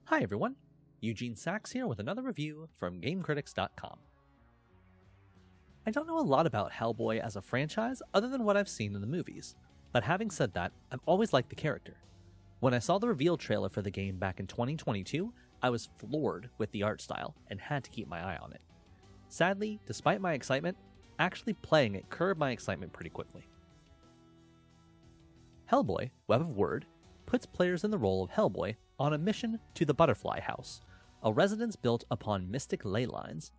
Hi everyone, Eugene Sachs here with another review from GameCritics.com. I don't know a lot about Hellboy as a franchise other than what I've seen in the movies, but having said that, I've always liked the character. When I saw the reveal trailer for the game back in 2022, I was floored with the art style and had to keep my eye on it. Sadly, despite my excitement, actually playing it curbed my excitement pretty quickly. Hellboy, Web of Wyrd, puts players in the role of Hellboy on a mission to the Butterfly House, a residence built upon mystic ley lines.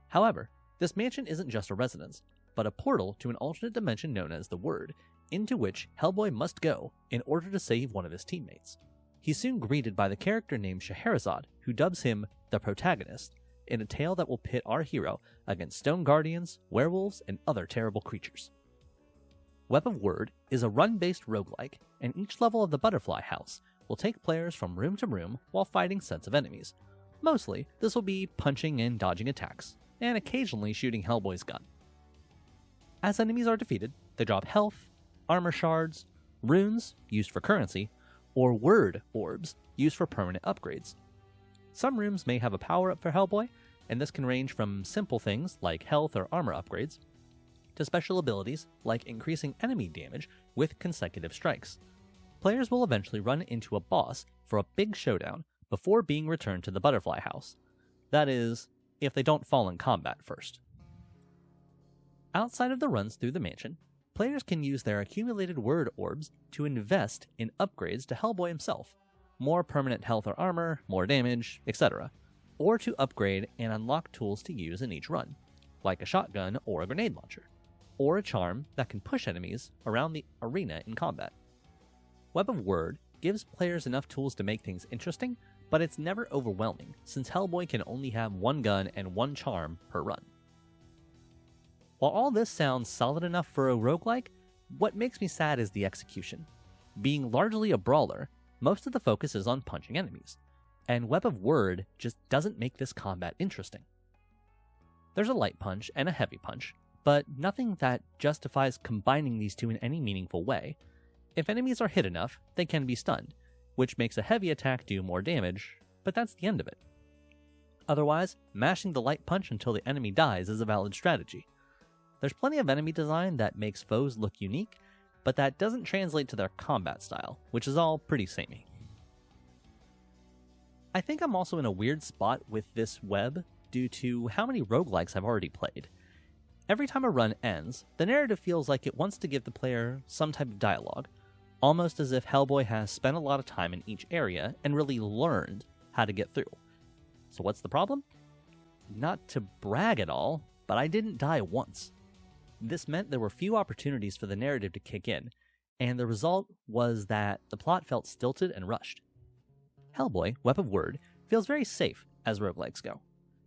However, this mansion isn't just a residence, but a portal to an alternate dimension known as the Wyrd, into which Hellboy must go in order to save one of his teammates. He's soon greeted by the character named Scheherazade, who dubs him the protagonist, in a tale that will pit our hero against stone guardians, werewolves, and other terrible creatures. Web of Wyrd is a run-based roguelike, and each level of the Butterfly House will take players from room to room while fighting sets of enemies. Mostly, this will be punching and dodging attacks, and occasionally shooting Hellboy's gun. As enemies are defeated, they drop health, armor shards, runes, used for currency, or Wyrd orbs, used for permanent upgrades. Some rooms may have a power-up for Hellboy, and this can range from simple things like health or armor upgrades, to special abilities like increasing enemy damage with consecutive strikes. Players will eventually run into a boss for a big showdown before being returned to the Butterfly House. That is, if they don't fall in combat first. Outside of the runs through the mansion, players can use their accumulated Wyrd orbs to invest in upgrades to Hellboy himself, more permanent health or armor, more damage, etc., or to upgrade and unlock tools to use in each run, like a shotgun or a grenade launcher, or a charm that can push enemies around the arena in combat. Web of Wyrd gives players enough tools to make things interesting, but it's never overwhelming, since Hellboy can only have one gun and one charm per run. While all this sounds solid enough for a roguelike, what makes me sad is the execution. Being largely a brawler, most of the focus is on punching enemies, and Web of Wyrd just doesn't make this combat interesting. There's a light punch and a heavy punch, but nothing that justifies combining these two in any meaningful way. If enemies are hit enough, they can be stunned, which makes a heavy attack do more damage, but that's the end of it. Otherwise, mashing the light punch until the enemy dies is a valid strategy. There's plenty of enemy design that makes foes look unique, but that doesn't translate to their combat style, which is all pretty samey. I think I'm also in a weird spot with this web due to how many roguelikes I've already played. Every time a run ends, the narrative feels like it wants to give the player some type of dialogue, almost as if Hellboy has spent a lot of time in each area and really learned how to get through. So what's the problem? Not to brag at all, but I didn't die once. This meant there were few opportunities for the narrative to kick in, and the result was that the plot felt stilted and rushed. Hellboy, Web of Wyrd, feels very safe as roguelikes go.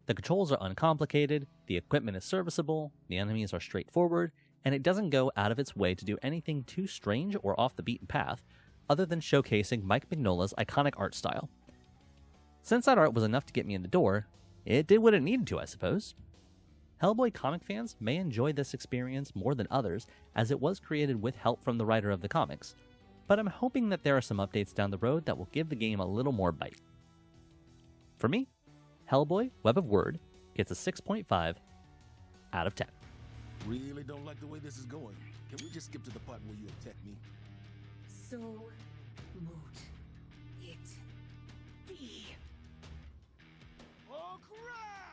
The controls are uncomplicated, the equipment is serviceable, the enemies are straightforward, and it doesn't go out of its way to do anything too strange or off the beaten path, other than showcasing Mike Mignola's iconic art style. Since that art was enough to get me in the door, it did what it needed to, I suppose. Hellboy comic fans may enjoy this experience more than others, as it was created with help from the writer of the comics, but I'm hoping that there are some updates down the road that will give the game a little more bite. For me, Hellboy, Web of Wyrd gets a 6.5 out of 10. Really don't like the way this is going. Can we just skip to the part where you attack me? So moot it be. Oh crap!